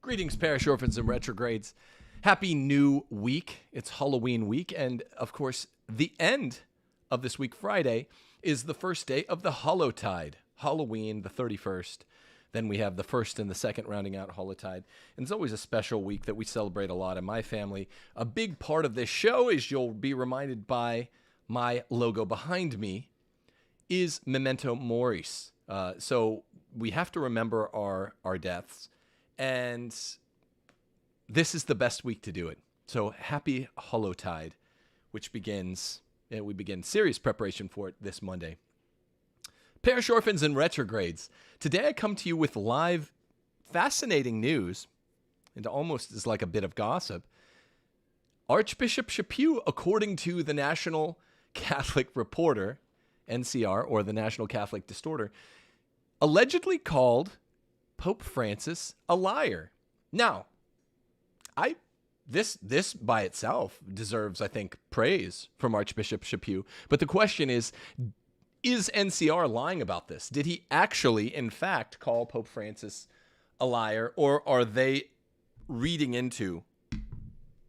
Greetings, parish orphans and retrogrades. Happy new week. It's Halloween week. And of course, the end of this week, Friday, is the first day of the Hallowtide. Halloween, the 31st. Then we have the first and the second rounding out Hallowtide. And it's always a special week that we celebrate a lot in my family. A big part of this show, as you'll be reminded by my logo behind me, is Memento Moris. So we have to remember our deaths. And this is the best week to do it. So happy Hallowtide, which begins, we begin serious preparation for it this Monday. Parish orphans and retrogrades. Today I come to you with live, fascinating news, and almost is like a bit of gossip. Archbishop Chaput, according to the National Catholic Reporter, NCR, or the National Catholic Distorter, allegedly called Pope Francis a liar. Now, this by itself deserves, I think, praise from Archbishop Chaput. But the question is NCR lying about this? Did he actually, in fact, call Pope Francis a liar, or are they reading into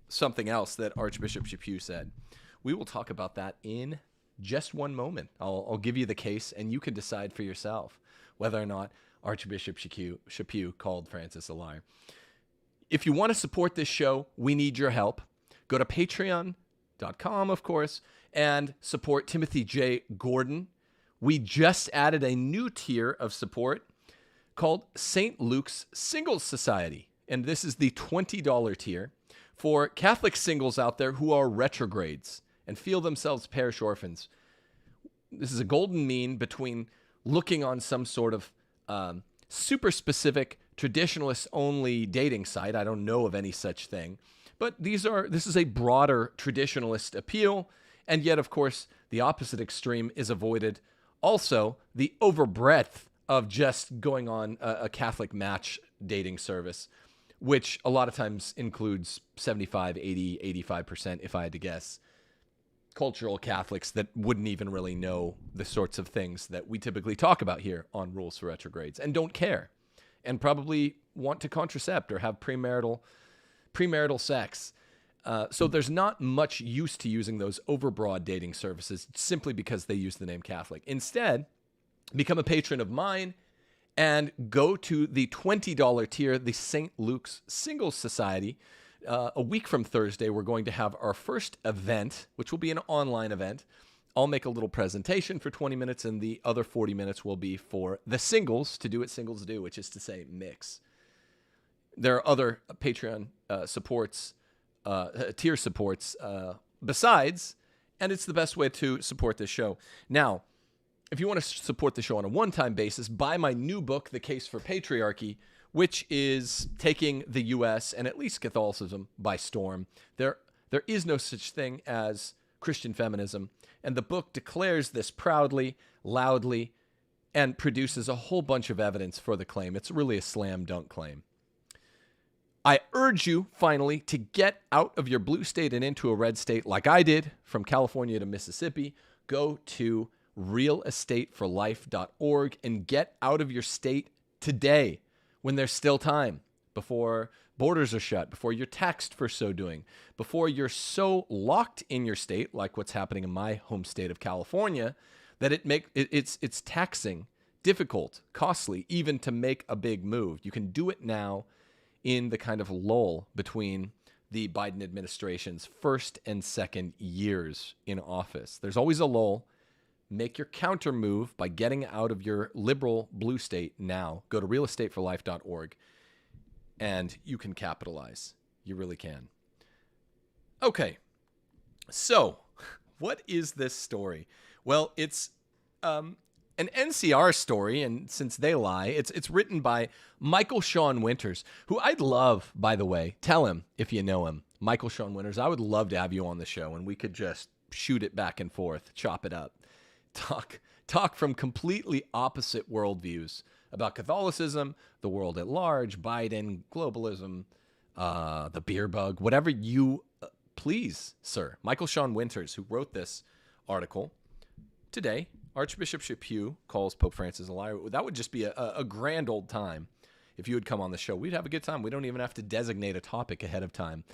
something else that Archbishop Chaput said? We will talk about that in just one moment. I'll give you the case, and you can decide for yourself whether or not Archbishop Chaput called Francis a liar. If you want to support this show, we need your help. Go to patreon.com, of course, and support Timothy J. Gordon. We just added a new tier of support called St. Luke's Singles Society. And this is the $20 tier for Catholic singles out there who are retrogrades and feel themselves parish orphans. This is a golden mean between looking on some sort of super specific traditionalist only dating site. I don't know of any such thing, but this is a broader traditionalist appeal. And yet, of course, the opposite extreme is avoided. Also, the overbreadth of just going on a Catholic match dating service, which a lot of times includes 75, 80, 85%, if I had to guess, cultural Catholics that wouldn't even really know the sorts of things that we typically talk about here on Rules for Retrogrades and don't care and probably want to contracept or have premarital sex. So there's not much use to using those overbroad dating services simply because they use the name Catholic. Instead, become a patron of mine and go to the $20 tier, the St. Luke's Singles Society. A week from Thursday, we're going to have our first event, which will be an online event. I'll make a little presentation for 20 minutes, and the other 40 minutes will be for the singles to do what singles do, which is to say mix. There are other Patreon supports, tier supports besides, and it's the best way to support this show. Now, if you want to support the show on a one-time basis, buy my new book, The Case for Patriarchy, which is taking the U.S. and at least Catholicism by storm. There is no such thing as Christian feminism, and the book declares this proudly, loudly, and produces a whole bunch of evidence for the claim. It's really a slam dunk claim. I urge you, finally, to get out of your blue state and into a red state like I did from California to Mississippi. Go to realestateforlife.org and get out of your state today, when there's still time, before borders are shut, before you're taxed for so doing, before you're so locked in your state, like what's happening in my home state of California, that it's taxing, difficult, costly, even to make a big move. You can do it now in the kind of lull between the Biden administration's first and second years in office. There's always a lull. Make your counter move by getting out of your liberal blue state now. Go to realestateforlife.org and you can capitalize. You really can. Okay, so what is this story? Well, it's an NCR story, and since they lie, it's written by Michael Sean Winters, who I'd love, by the way, tell him if you know him. Michael Sean Winters, I would love to have you on the show, and we could just shoot it back and forth, chop it up. Talk from completely opposite worldviews about Catholicism, the world at large, Biden, globalism, the beer bug, whatever you please, sir. Michael Sean Winters, who wrote this article today, Archbishop Chaput calls Pope Francis a liar. That would just be a grand old time if you would come on the show. We'd have a good time. We don't even have to designate a topic ahead of time.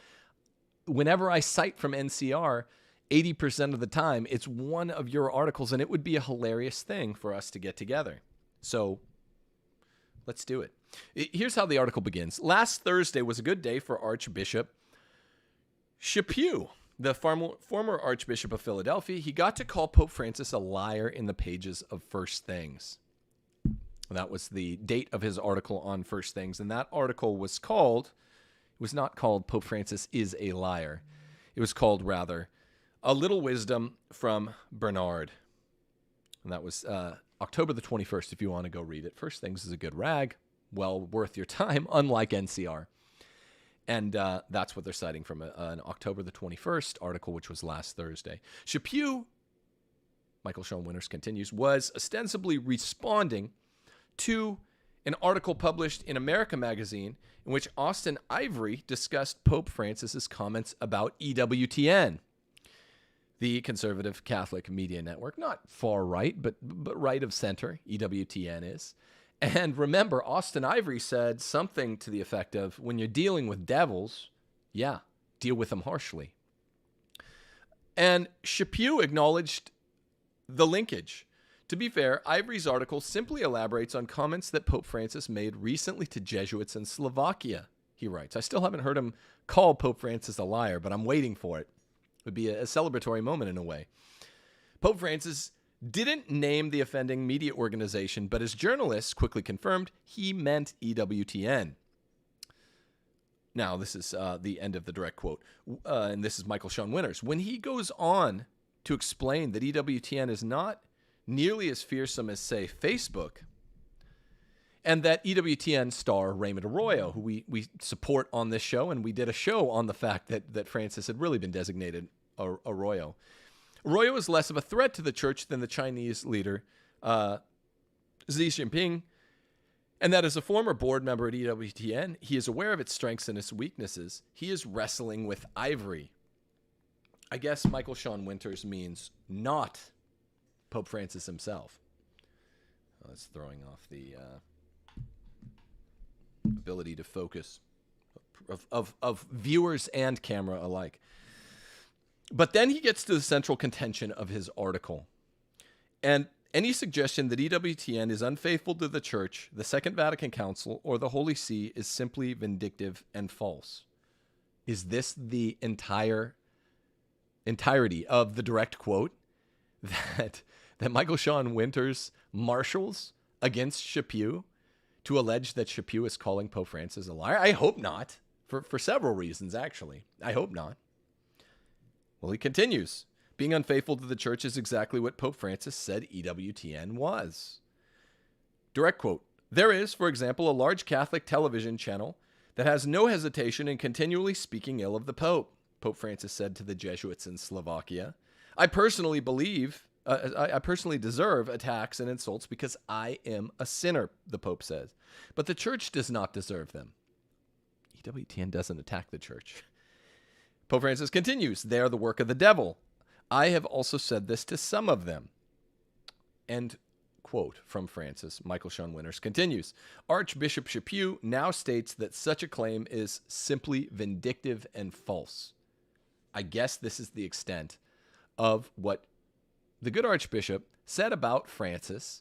Whenever I cite from NCR, 80% of the time, it's one of your articles, and it would be a hilarious thing for us to get together. So let's do it. Here's how the article begins. Last Thursday was a good day for Archbishop Chaput, the former Archbishop of Philadelphia. He got to call Pope Francis a liar in the pages of First Things. That was the date of his article on First Things, and that article was not called Pope Francis is a liar. It was called, rather, A Little Wisdom from Bernard. And that was October the 21st, if you want to go read it. First Things is a good rag, well worth your time, unlike NCR. And that's what they're citing from an October the 21st article, which was last Thursday. Chaput, Michael Sean Winters continues, was ostensibly responding to an article published in America magazine in which Austin Ivory discussed Pope Francis's comments about EWTN, the conservative Catholic media network. Not far right, but right of center, EWTN is. And remember, Austin Ivory said something to the effect of, when you're dealing with devils, yeah, deal with them harshly. And Chaput acknowledged the linkage. To be fair, Ivory's article simply elaborates on comments that Pope Francis made recently to Jesuits in Slovakia, he writes. I still haven't heard him call Pope Francis a liar, but I'm waiting for it. It would be a celebratory moment in a way. Pope Francis didn't name the offending media organization, but as journalists quickly confirmed, he meant EWTN. Now, this is the end of the direct quote, and this is Michael Sean Winters. When he goes on to explain that EWTN is not nearly as fearsome as, say, Facebook, and that EWTN star Raymond Arroyo, who we support on this show, and we did a show on the fact that Francis had really been designated Arroyo. Arroyo is less of a threat to the church than the Chinese leader Xi Jinping, and that as a former board member at EWTN, he is aware of its strengths and its weaknesses. He is wrestling with Ivory. I guess Michael Sean Winters means not Pope Francis himself. That's throwing off the ability to focus of viewers and camera alike. But then he gets to the central contention of his article. And any suggestion that EWTN is unfaithful to the Church, the Second Vatican Council, or the Holy See is simply vindictive and false. Is this the entirety of the direct quote that Michael Sean Winters marshals against Chaput to allege that Chaput is calling Pope Francis a liar? I hope not, for several reasons, actually. I hope not. Well, he continues. Being unfaithful to the church is exactly what Pope Francis said EWTN was. Direct quote. There is, for example, a large Catholic television channel that has no hesitation in continually speaking ill of the Pope, Pope Francis said to the Jesuits in Slovakia. I personally deserve attacks and insults because I am a sinner, the Pope says. But the church does not deserve them. EWTN doesn't attack the church. Pope Francis continues, they are the work of the devil. I have also said this to some of them. End quote from Francis. Michael Sean Winters continues. Archbishop Chaput now states that such a claim is simply vindictive and false. I guess this is the extent of what the good Archbishop said about Francis's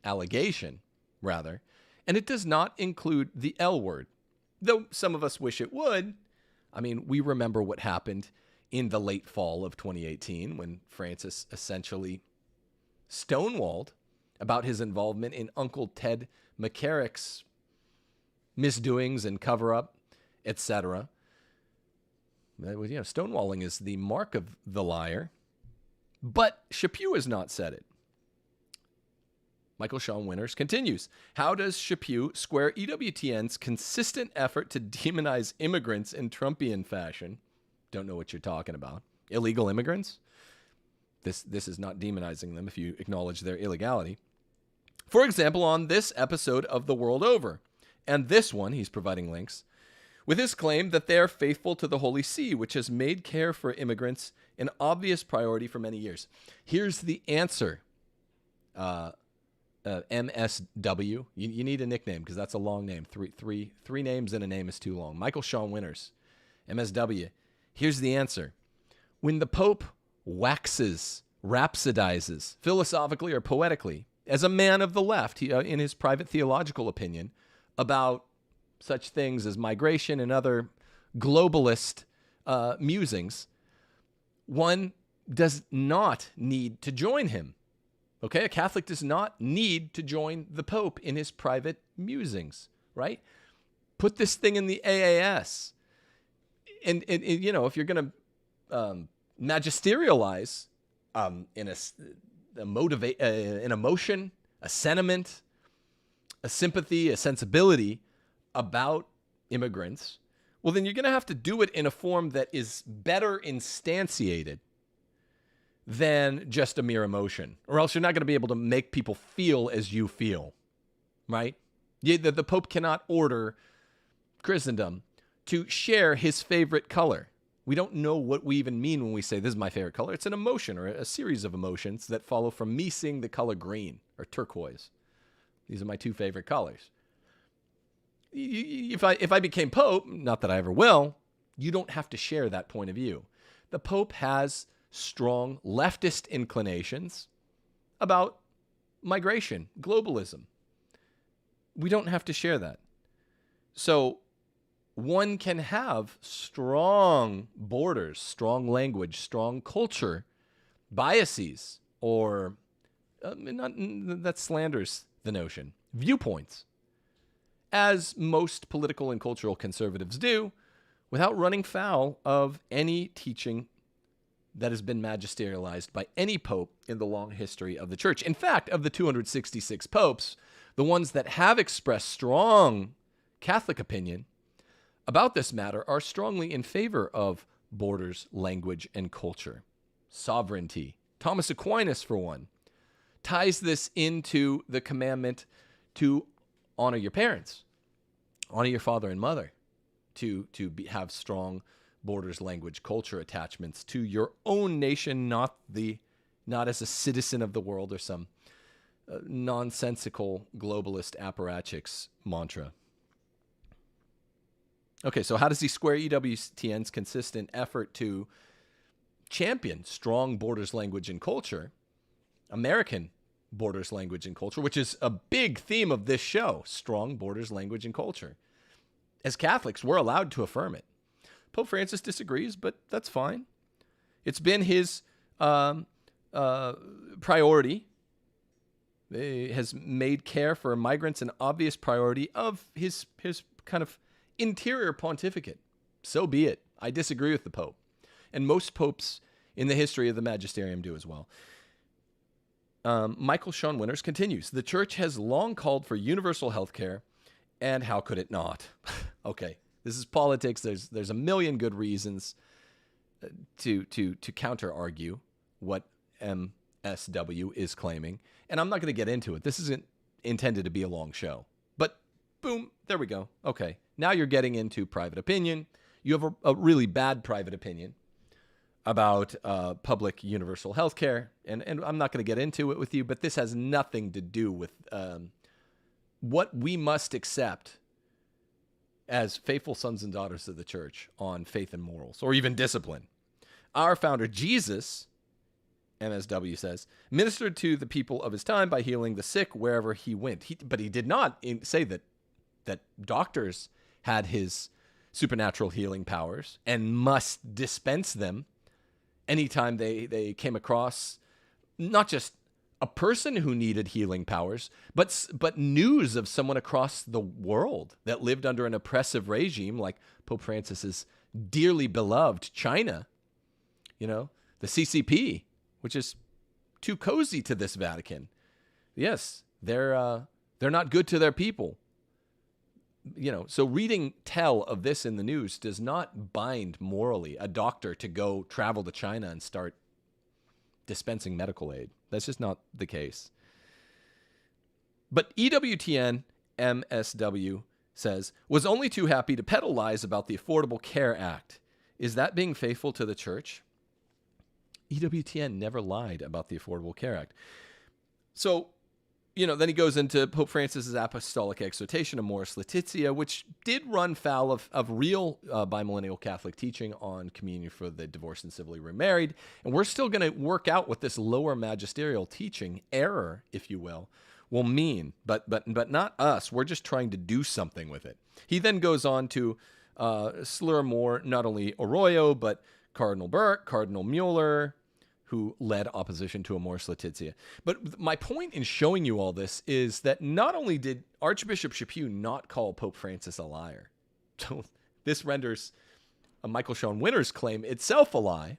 allegation, rather, and it does not include the L word, though some of us wish it would. I mean, we remember what happened in the late fall of 2018 when Francis essentially stonewalled about his involvement in Uncle Ted McCarrick's misdoings and cover-up, etc. Stonewalling is the mark of the liar, but Chaput has not said it. Michael Sean Winters continues. How does Chaput square EWTN's consistent effort to demonize immigrants in Trumpian fashion? Don't know what you're talking about. Illegal immigrants? This is not demonizing them if you acknowledge their illegality. For example, on this episode of The World Over, and this one, he's providing links, with his claim that they are faithful to the Holy See, which has made care for immigrants an obvious priority for many years. Here's the answer. MSW. You need a nickname because that's a long name. Three names in a name is too long. Michael Sean Winters, MSW. Here's the answer. When the Pope waxes, rhapsodizes, philosophically or poetically, as a man of the left, in his private theological opinion, about such things as migration and other globalist musings, one does not need to join him. Okay, a Catholic does not need to join the Pope in his private musings, right? Put this thing in the AAS. And you know, if you're going to magisterialize in an emotion, a sentiment, a sympathy, a sensibility about immigrants, well, then you're going to have to do it in a form that is better instantiated than just a mere emotion, or else you're not going to be able to make people feel as you feel, right? The Pope cannot order Christendom to share his favorite color. We don't know what we even mean when we say this is my favorite color. It's an emotion or a series of emotions that follow from me seeing the color green or turquoise. These are my two favorite colors. If I became Pope, not that I ever will, you don't have to share that point of view. The Pope has strong leftist inclinations about migration, globalism. We don't have to share that. So one can have strong borders, strong language, strong culture, biases, or that slanders the notion, viewpoints, as most political and cultural conservatives do, without running foul of any teaching that has been magisterialized by any pope in the long history of the church. In fact, of the 266 popes, the ones that have expressed strong Catholic opinion about this matter are strongly in favor of borders, language, and culture, sovereignty. Thomas Aquinas, for one, ties this into the commandment to honor your parents, honor your father and mother, to have strong borders, language, culture attachments to your own nation, not as a citizen of the world or some nonsensical globalist apparatchiks mantra. Okay, so how does he square EWTN's consistent effort to champion strong borders, language, and culture, American borders, language, and culture, which is a big theme of this show, strong borders, language, and culture? As Catholics, we're allowed to affirm it. Pope Francis disagrees, but that's fine. It's been his priority. He has made care for migrants an obvious priority of his kind of interior pontificate. So be it. I disagree with the Pope. And most popes in the history of the magisterium do as well. Michael Sean Winters continues. The church has long called for universal health care, and how could it not? Okay. This is politics. There's a million good reasons to counter argue what MSW is claiming, and I'm not going to get into it. This isn't intended to be a long show. But boom, there we go. Okay, now you're getting into private opinion. You have a really bad private opinion about public universal health care, and I'm not going to get into it with you. But this has nothing to do with what we must accept as faithful sons and daughters of the church on faith and morals, or even discipline. Our founder, Jesus, MSW says, ministered to the people of his time by healing the sick wherever he went. But he did not say that doctors had his supernatural healing powers and must dispense them anytime they came across not just a person who needed healing powers, but news of someone across the world that lived under an oppressive regime like Pope Francis's dearly beloved China, the CCP, which is too cozy to this Vatican. Yes, they're not good to their people. So reading tell of this in the news does not bind morally a doctor to go travel to China and start dispensing medical aid. That's just not the case. But EWTN MSW says, was only too happy to peddle lies about the Affordable Care Act. Is that being faithful to the church? EWTN never lied about the Affordable Care Act. So then he goes into Pope Francis's apostolic exhortation, Amoris Laetitia, which did run foul of real bimillennial Catholic teaching on communion for the divorced and civilly remarried. And we're still going to work out what this lower magisterial teaching error, if you will mean. But not us. We're just trying to do something with it. He then goes on to slur more, not only Arroyo, but Cardinal Burke, Cardinal Mueller, who led opposition to Amoris Laetitia. But my point in showing you all this is that not only did Archbishop Chaput not call Pope Francis a liar, so this renders Michael Sean Winter's claim itself a lie.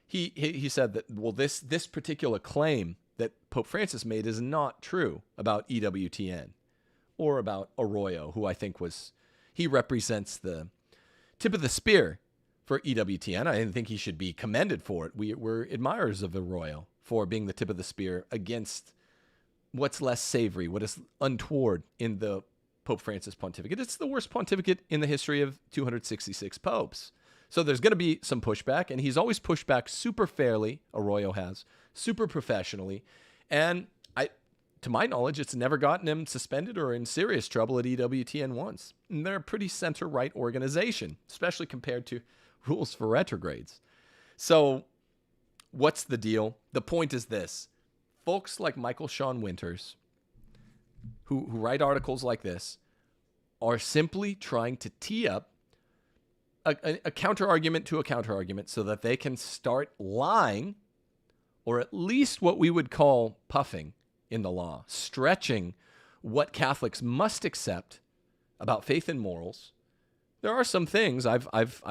He said that, well, this particular claim that Pope Francis made is not true about EWTN or about Arroyo, who I think he represents the tip of the spear for EWTN. I didn't think he should be commended for it. We're admirers of Arroyo for being the tip of the spear against what's less savory, what is untoward in the Pope Francis pontificate. It's the worst pontificate in the history of 266 popes. So there's going to be some pushback, and he's always pushed back super fairly, Arroyo has, super professionally, and to my knowledge, it's never gotten him suspended or in serious trouble at EWTN once. And they're a pretty center-right organization, especially compared to rules for retrogrades. So what's the deal? The point is this. Folks like Michael Sean Winters, who write articles like this, are simply trying to tee up a counter-argument to a counter-argument so that they can start lying, or at least what we would call puffing in the law, stretching what Catholics must accept about faith and morals. There are some things, I've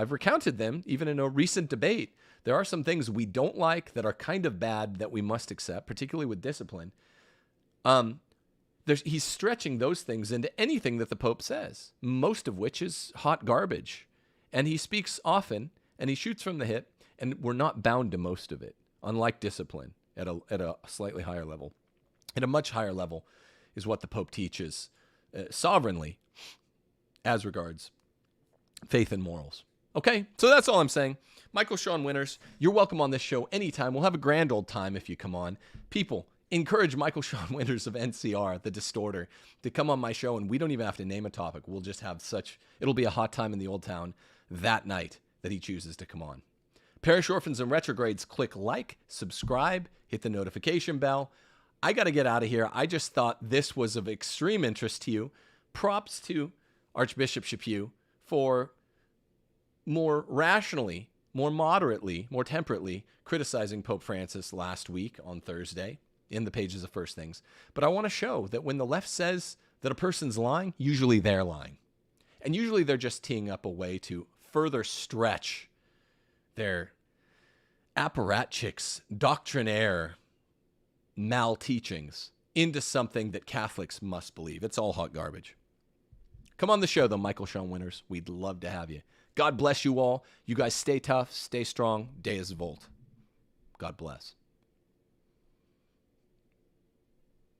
recounted them, even in a recent debate. There are some things we don't like that are kind of bad that we must accept, particularly with discipline. He's stretching those things into anything that the Pope says, most of which is hot garbage. And he speaks often, and he shoots from the hip, and we're not bound to most of it, unlike discipline at a slightly higher level. At a much higher level is what the Pope teaches sovereignly as regards faith and morals. Okay, so that's all I'm saying. Michael Sean Winters, you're welcome on this show anytime. We'll have a grand old time if you come on. People, encourage Michael Sean Winters of NCR, the Distorter, to come on my show, and we don't even have to name a topic. We'll just have it'll be a hot time in the old town that night that he chooses to come on. Parish Orphans and Retrogrades, click like, subscribe, hit the notification bell. I got to get out of here. I just thought this was of extreme interest to you. Props to Archbishop Chaput for more rationally, more moderately, more temperately criticizing Pope Francis last week on Thursday in the pages of First Things. But I want to show that when the left says that a person's lying, usually they're lying. And usually they're just teeing up a way to further stretch their apparatchiks, doctrinaire mal-teachings into something that Catholics must believe. It's all hot garbage. Come on the show, though, Michael Sean Winters. We'd love to have you. God bless you all. You guys stay tough, stay strong. Deus Volt. God bless.